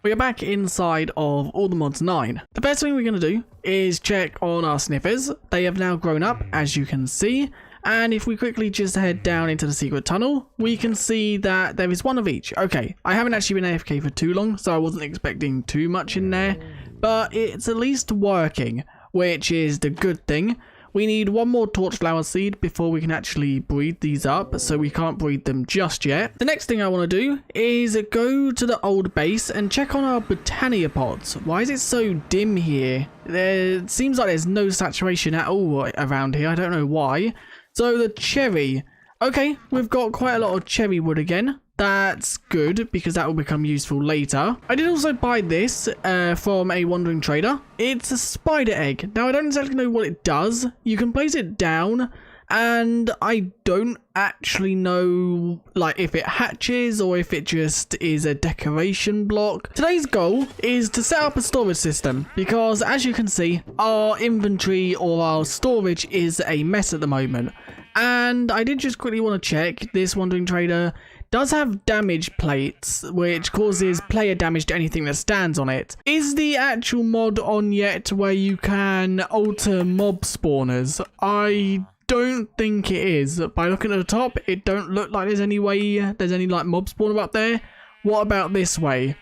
We are back inside of All the Mods 9. The first thing we're going to do is check on our sniffers. They have now grown up, as you can see. And if we quickly just head down into the secret tunnel, we can see that there is one of each. Okay, I haven't actually been AFK for too long, so I wasn't expecting too much in there. But it's at least working, which is the good thing. We need one more torchflower seed before we can actually breed these up, so we can't breed them just yet. The next thing I want to do is go to the old base and check on our Britannia pods. Why is it so dim here? It seems like there's no saturation at all around here. I don't know why. So the cherry. Okay, we've got quite a lot of cherry wood again. That's good, because that will become useful later. I did also buy this from a wandering trader. It's a spider egg. Now, I don't exactly know what it does. You can place it down, and I don't actually know like if it hatches or if it just is a decoration block. Today's goal is to set up a storage system, because as you can see, our inventory or our storage is a mess at the moment. And I did just quickly want to check. This wandering trader does have damage plates, which causes player damage to anything that stands on it. Is the actual mod on yet where you can alter mob spawners? I don't think it is. By looking at the top, it don't look like there's any way there's any like mob spawner up there. What about this way?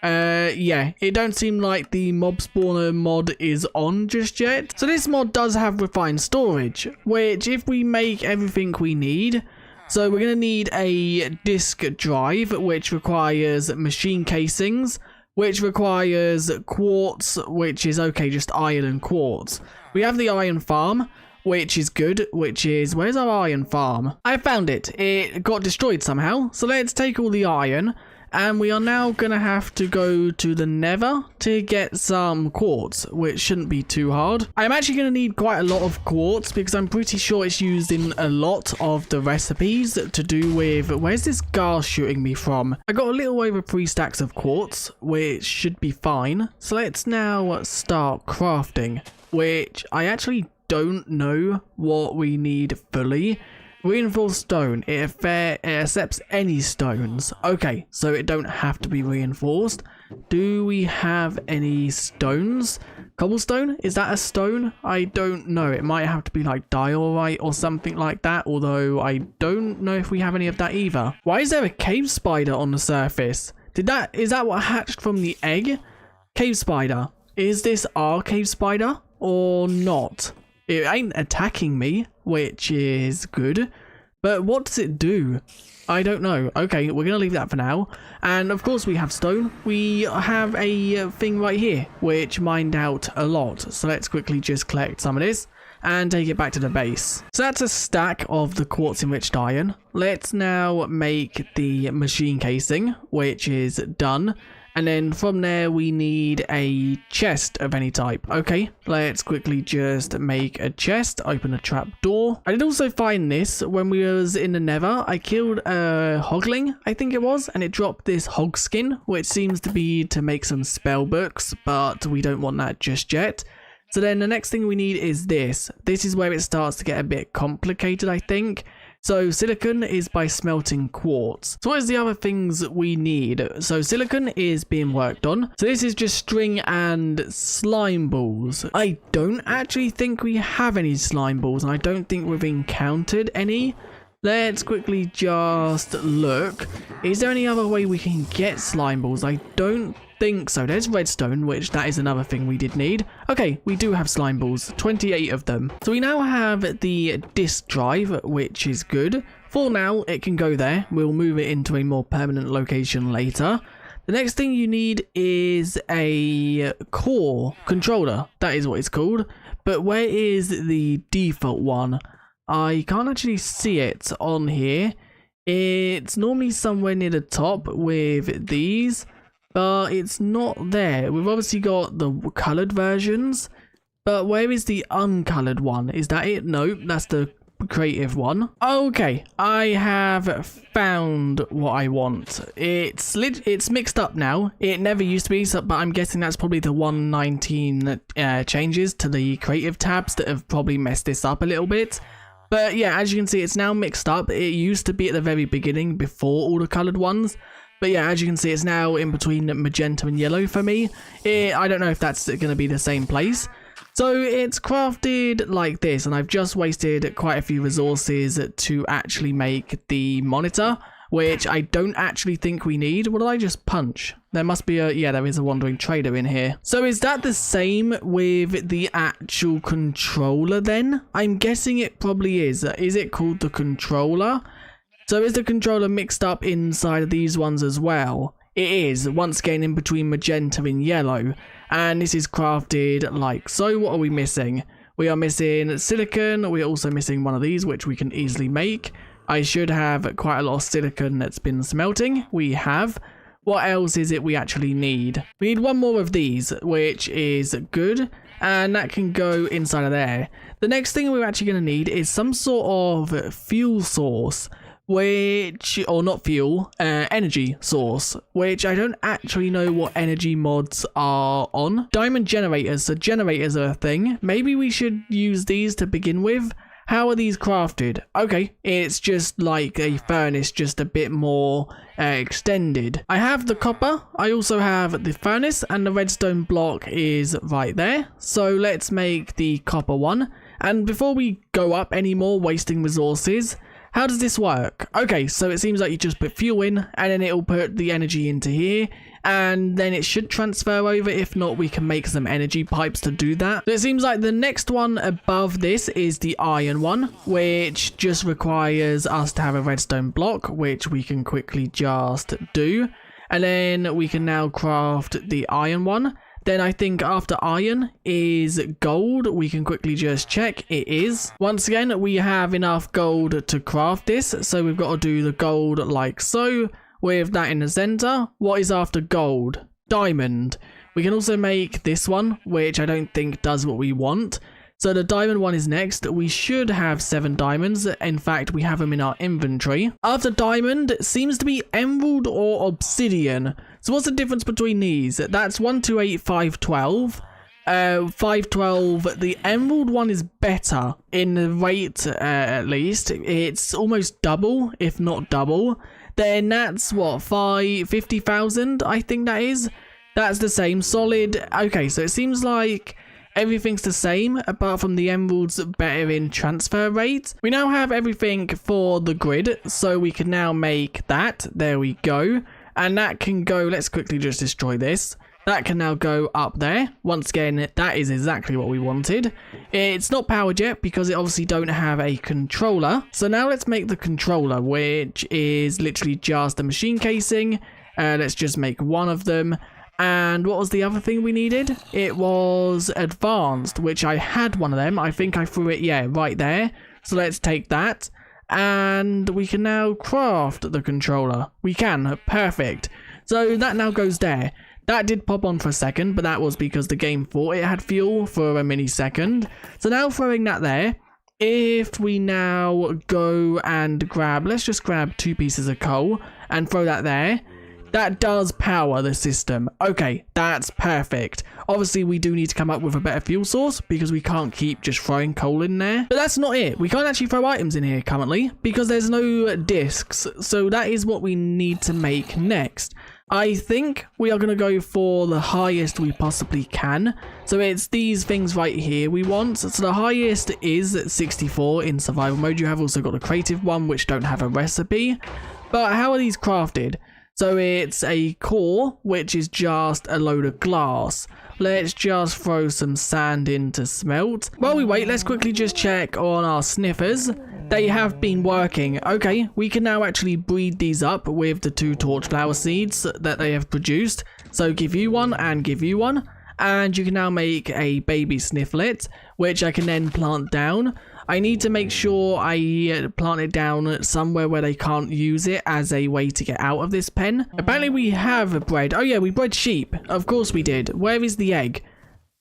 Yeah, it don't seem like the mob spawner mod is on just yet. So this mod does have refined storage, which if we make everything we need, so we're going to need a disk drive, which requires machine casings, which requires quartz, which is okay, just iron and quartz. We have the iron farm, which is good, which is, where's our iron farm? I found it. It got destroyed somehow. So let's take all the iron. And we are now going to have to go to the Nether to get some quartz, which shouldn't be too hard. I'm actually going to need quite a lot of quartz because I'm pretty sure it's used in a lot of the recipes to do with... Where's this gas shooting me from? I got a little over 3 stacks of quartz, which should be fine. So let's now start crafting, which I actually don't know what we need fully. Reinforced stone. It accepts any stones. Okay, so it don't have to be reinforced. Do we have any stones? Cobblestone? Is that a stone? I don't know. It might have to be like diorite or something like that, although I don't know if we have any of that either. Why is there a cave spider on the surface? Is that what hatched from the egg? Cave spider. Is this our cave spider or not? It ain't attacking me, which is good. But what does it do? I don't know. Okay, we're going to leave that for now. And of course we have stone. We have a thing right here, which mined out a lot. So let's quickly just collect some of this and take it back to the base. So that's a stack of the quartz enriched iron. Let's now make the machine casing, which is done. And then from there, we need a chest of any type. Okay, let's quickly just make a chest, open a trap door. I did also find this when we was in the Nether. I killed a hogling, I think it was, and it dropped this hog skin, which seems to be to make some spell books, but we don't want that just yet. So then the next thing we need is this. This is where it starts to get a bit complicated, I think. So silicon is by smelting quartz. So what is the other things we need? So silicon is being worked on. So this is just string and slime balls. I don't actually think we have any slime balls, and I don't think we've encountered any. Let's quickly just look. Is there any other way we can get slime balls? I don't think so. There's redstone, which that is another thing we did need. Okay, we do have slime balls, 28 of them. So we now have the disk drive, which is good. For now, it can go there. We'll move it into a more permanent location later. The next thing you need is a core controller. That is what it's called. But where is the default one? I can't actually see it on here. It's normally somewhere near the top with these, but it's not there. We've obviously got the coloured versions, but where is the uncolored one? Is that it? Nope, that's the creative one. Okay, I have found what I want. It's mixed up now. It never used to be, but I'm guessing that's probably the 1.19 changes to the creative tabs that have probably messed this up a little bit. But yeah, as you can see, it's now mixed up. It used to be at the very beginning before all the coloured ones. But yeah, as you can see, it's now in between magenta and yellow for me. I don't know if that's going to be the same place. So it's crafted like this, and I've just wasted quite a few resources to actually make the monitor, which I don't actually think we need. What did I just punch? There must be yeah, there is a wandering trader in here. So is that the same with the actual controller then? I'm guessing it probably is. Is it called the controller? So is the controller mixed up inside of these ones as well? It is, once again in between magenta and yellow. And this is crafted like so. What are we missing? We are missing silicon. We're also missing one of these, which we can easily make. I should have quite a lot of silicon that's been smelting. We have. What else is it we actually need? We need one more of these, which is good. And that can go inside of there. The next thing we're actually going to need is some sort of fuel source. Which, or not fuel, energy source, which I don't actually know what energy mods are on. Diamond generators, so generators are a thing. Maybe we should use these to begin with. How are these crafted? Okay, it's just like a furnace, just a bit more extended. I have the copper, I also have the furnace, and the redstone block is right there. So let's make the copper one. And before we go up anymore, wasting resources, how does this work? Okay, so it seems like you just put fuel in, and then it'll put the energy into here, and then it should transfer over. If not, we can make some energy pipes to do that. So it seems like the next one above this is the iron one, which just requires us to have a redstone block, which we can quickly just do. And then we can now craft the iron one. Then I think after iron is gold. We can quickly just check. It is. Once again, we have enough gold to craft this. So we've got to do the gold like so. With that in the center. What is after gold? Diamond. We can also make this one, which I don't think does what we want. So the diamond one is next. We should have 7 diamonds. In fact, we have them in our inventory. After diamond, it seems to be emerald or obsidian. So what's the difference between these? That's 128, 512. 512. The emerald one is better in the rate, at least. It's almost double, if not double. Then that's what, 50,000, I think that is. That's the same. Solid. Okay, so it seems like everything's the same, apart from the emeralds better in transfer rate. We now have everything for the grid, so we can now make that. There we go. And that can go, let's quickly just destroy this. That can now go up there. Once again, that is exactly what we wanted. It's not powered yet because it obviously don't have a controller. So now let's make the controller, which is literally just a machine casing. Let's just make one of them. And what was the other thing we needed? It was advanced, which I had one of them. I think I threw it, yeah, right there. So let's take that. And we can now craft the controller. We can, perfect. So that now goes there. That did pop on for a second, but that was because the game thought it had fuel for a mini second. So now throwing that there, if we now go and grab, let's just grab 2 pieces of coal and throw that there. That does power the system. Okay, that's perfect. Obviously, we do need to come up with a better fuel source because we can't keep just throwing coal in there. But that's not it. We can't actually throw items in here currently because there's no discs. So that is what we need to make next. I think we are going to go for the highest we possibly can. So it's these things right here we want. So the highest is 64 in survival mode. You have also got the creative one, which don't have a recipe. But how are these crafted? So it's a core, which is just a load of glass. Let's just throw some sand in to smelt. While we wait, let's quickly just check on our sniffers. They have been working. Okay, we can now actually breed these up with the 2 torchflower seeds that they have produced. So give you one and give you one. And you can now make a baby snifflet, which I can then plant down. I need to make sure I plant it down somewhere where they can't use it as a way to get out of this pen. Apparently we have bred. Oh yeah, we bred sheep. Of course we did. Where is the egg?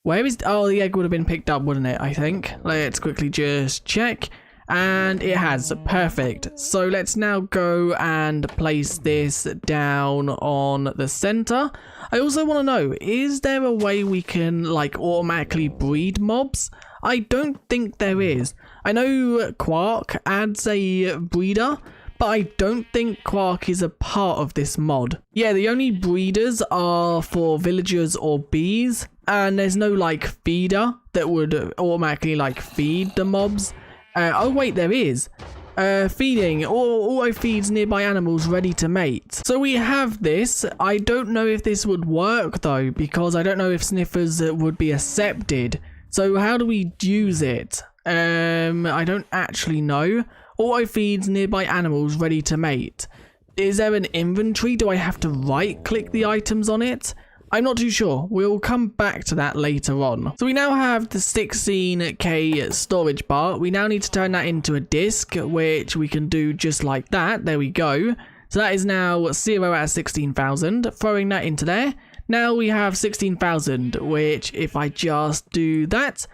Where is... Oh, the egg would have been picked up, wouldn't it? I think. Let's quickly just check. And it has. Perfect. So let's now go and place this down on the center. I also want to know, is there a way we can like automatically breed mobs? I don't think there is. I know Quark adds a breeder, but I don't think Quark is a part of this mod. Yeah, the only breeders are for villagers or bees, and there's no like feeder that would automatically like feed the mobs. Oh wait, there is. Feeding or auto feeds nearby animals ready to mate. So we have this. I don't know if this would work though, because I don't know if sniffers would be accepted. So how do we use it? I don't actually know. Auto feeds nearby animals ready to mate. Is there an inventory? Do I have to right click the items on it? I'm not too sure. We'll come back to that later on. So we now have the 16k storage bar. We now need to turn that into a disk, which we can do just like that. There we go. So that is now 0 out of 16,000. Throwing that into there. Now we have 16,000, which if I just do that,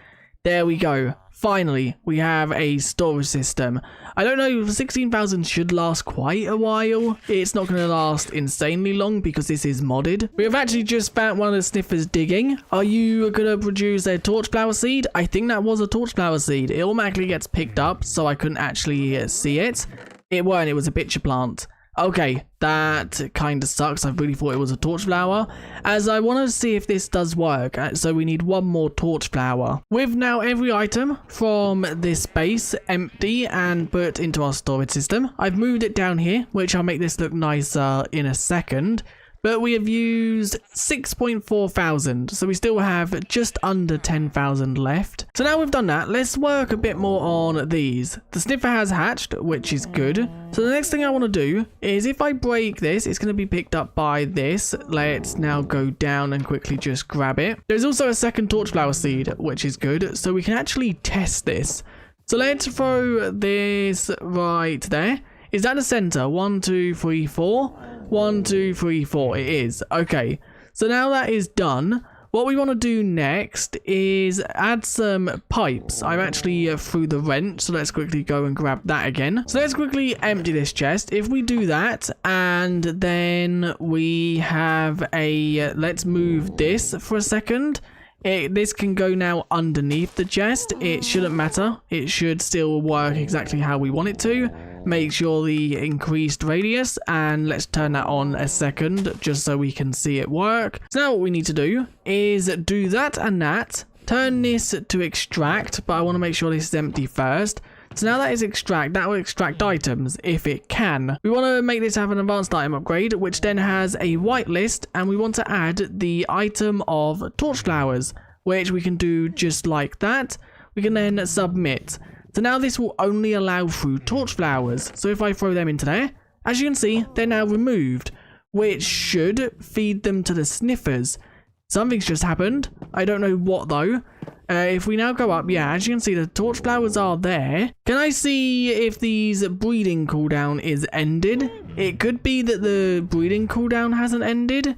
there we go. Finally, we have a storage system. I don't know, 16,000 should last quite a while. It's not going to last insanely long because this is modded. We have actually just found one of the sniffers digging. Are you going to produce a torchflower seed? I think that was a torchflower seed. It automatically gets picked up, so I couldn't actually see it. It weren't, it was a pitcher plant. Okay, that kind of sucks. I really thought it was a torchflower, as I want to see if this does work. So we need one more torchflower. With now every item from this base empty and put into our storage system, I've moved it down here, which I'll make this look nicer in a second. But we have used 6.4 thousand, so we still have just under 10,000 left. So now we've done that, let's work a bit more on these. The sniffer has hatched, which is good. So the next thing I want to do is if I break this, it's going to be picked up by this. Let's now go down and quickly just grab it. There's also a second torchflower seed, which is good, so we can actually test this. So let's throw this right there. Is that the center? 1, 2, 3, 4. 1, 2, 3, 4. It is. Okay. So now that is done. What we want to do next is add some pipes. I'm actually through the wrench, so let's quickly go and grab that again. So let's quickly empty this chest. If we do that, and then we have a... let's move this for a second. This can go now underneath the chest. It shouldn't matter. It should still work exactly how we want it to. Make sure the increased radius, and let's turn that on a second just so we can see it work. So now what we need to do is do that and that. Turn this to extract, but I want to make sure this is empty first. So now that is extract, that will extract items if it can. We want to make this have an advanced item upgrade, which then has a whitelist, and we want to add the item of torchflowers, which we can do just like that. We can then submit. So now this will only allow through torchflowers. So if I throw them into there, as you can see, they're now removed, which should feed them to the sniffers. Something's just happened. I don't know what though. If we now go up, yeah, as you can see, the torchflowers are there. Can I see if these breeding cooldown is ended? It could be that the breeding cooldown hasn't ended,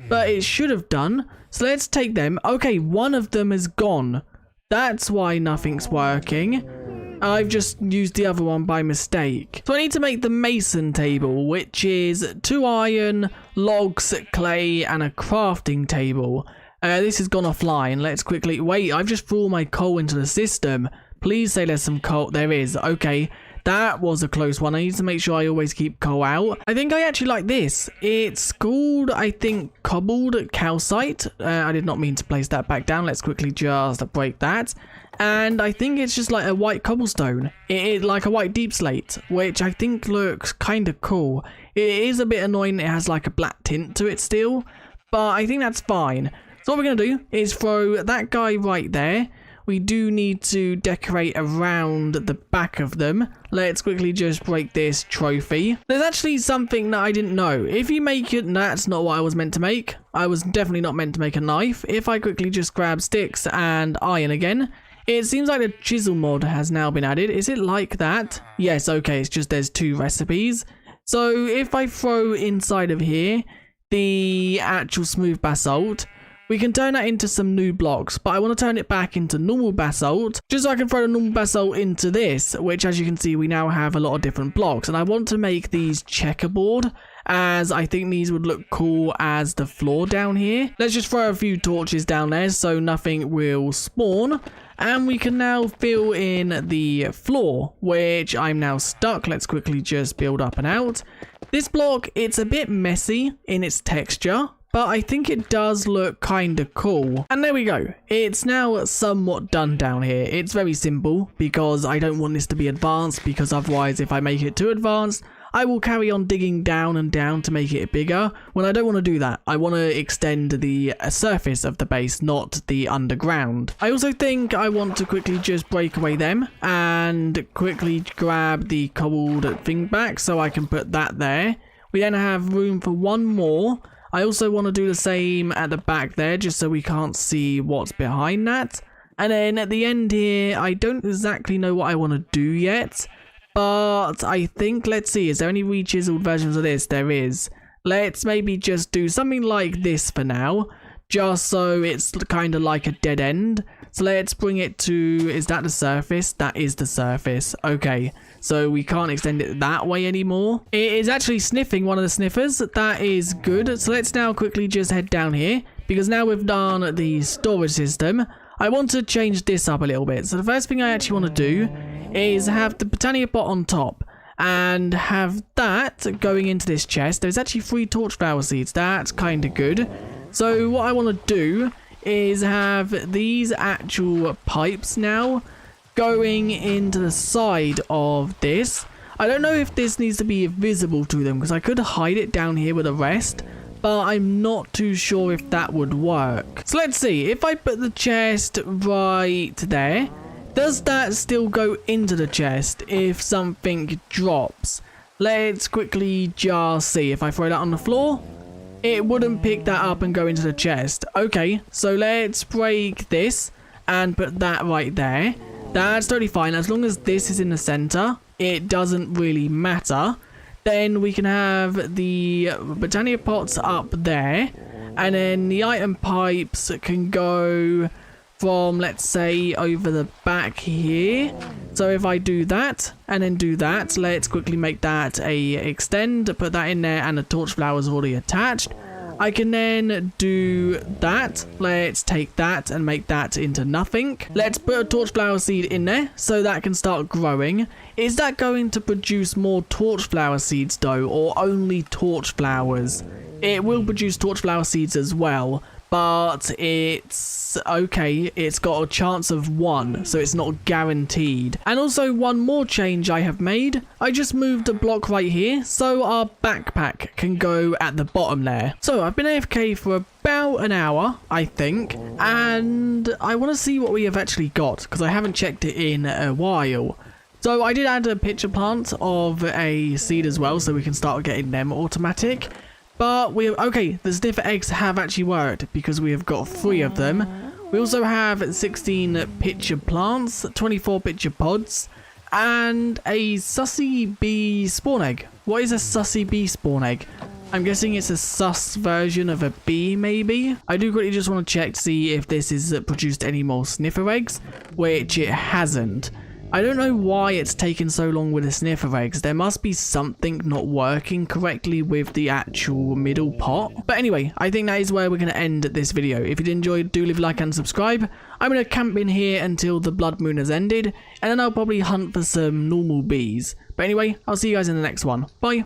but it should have done. So let's take them. Okay, one of them is gone. That's why nothing's working. I've just used the other one by mistake. So I need to make the mason table, which is 2 iron, logs, clay, and a crafting table. This has gone offline. Let's quickly... wait, I've just threw all my coal into the system. Please say there's some coal. There is. Okay. That was a close one. I need to make sure I always keep coal out. I think I actually like this. It's called, I think, cobbled calcite. I did not mean to place that back down. Let's quickly just break that. And I think it's just like a white cobblestone. It like a white deep slate, which I think looks kind of cool. It is a bit annoying. It has like a black tint to it still, but I think that's fine. So what we're going to do is throw that guy right there. We do need to decorate around the back of them. Let's quickly just break this trophy. There's actually something that I didn't know. If you make it, that's not what I was meant to make. I was definitely not meant to make a knife. If I quickly just grab sticks and iron again, it seems like the chisel mod has now been added. Is it like that? Yes, okay, it's just there's 2 recipes. So if I throw inside of here the actual smooth basalt, we can turn that into some new blocks, but I want to turn it back into normal basalt, just so I can throw the normal basalt into this, which as you can see, we now have a lot of different blocks, and I want to make these checkerboard, as I think these would look cool as the floor down here. Let's just throw a few torches down there so nothing will spawn. And we can now fill in the floor, which I'm now stuck. Let's quickly just build up and out. This block, it's a bit messy in its texture, but I think it does look kind of cool. And there we go. It's now somewhat done down here. It's very simple because I don't want this to be advanced, because otherwise if I make it too advanced, I will carry on digging down and down to make it bigger, when I don't want to do that. I want to extend the surface of the base, not the underground. I also think I want to quickly just break away them and quickly grab the cobbled thing back so I can put that there. We then have room for one more. I also want to do the same at the back there, just so we can't see what's behind that. And then at the end here, I don't exactly know what I want to do yet. But I think, let's see, is there any re-chiseled versions of this? There is. Let's maybe just do something like this for now, just so it's kind of like a dead end. So let's bring it to, is that the surface? That is the surface. Okay, so we can't extend it that way anymore. It is actually sniffing one of the sniffers. That is good. So let's now quickly just head down here, because now we've done the storage system. I want to change this up a little bit. So the first thing I actually want to do is have the botania pot on top and have that going into this chest. There's actually 3 torch flower seeds. That's kind of good. So what I want to do is have these actual pipes now going into the side of this. I don't know if this needs to be visible to them, because I could hide it down here with the rest, but I'm not too sure if that would work. So let's see, if I put the chest right there, does that still go into the chest if something drops? Let's quickly just see. If I throw that on the floor, it wouldn't pick that up and go into the chest. Okay, so let's break this and put that right there. That's totally fine. As long as this is in the center, it doesn't really matter. Then we can have the botania pots up there, and then the item pipes can go from, let's say, over the back here. So if I do that and then do that, let's quickly make that a extend, put that in there, and the torch flowers already attached. I can then do that. Let's take that and make that into nothing. Let's put a torch flower seed in there so that can start growing. Is that going to produce more torch flower seeds though, or only torch flowers? It will produce torch flower seeds as well, but it's okay. It's got a chance of 1, so it's not guaranteed. And also one more change I have made. I just moved a block right here so our backpack can go at the bottom there. So I've been AFK for about an hour, I think, and I want to see what we have actually got, because I haven't checked it in a while. So I did add a pitcher plant of a seed as well, so we can start getting them automatic. But we have, okay, the sniffer eggs have actually worked because we have got 3 of them. We also have 16 pitcher plants, 24 pitcher pods, and a sussy bee spawn egg. What is a sussy bee spawn egg? I'm guessing it's a sus version of a bee, maybe? I do quickly just want to check to see if this has produced any more sniffer eggs, which it hasn't. I don't know why it's taken so long with the sniffer eggs. There must be something not working correctly with the actual middle pot. But anyway, I think that is where we're going to end this video. If you did enjoy, do leave a like and subscribe. I'm going to camp in here until the blood moon has ended, and then I'll probably hunt for some normal bees. But anyway, I'll see you guys in the next one. Bye.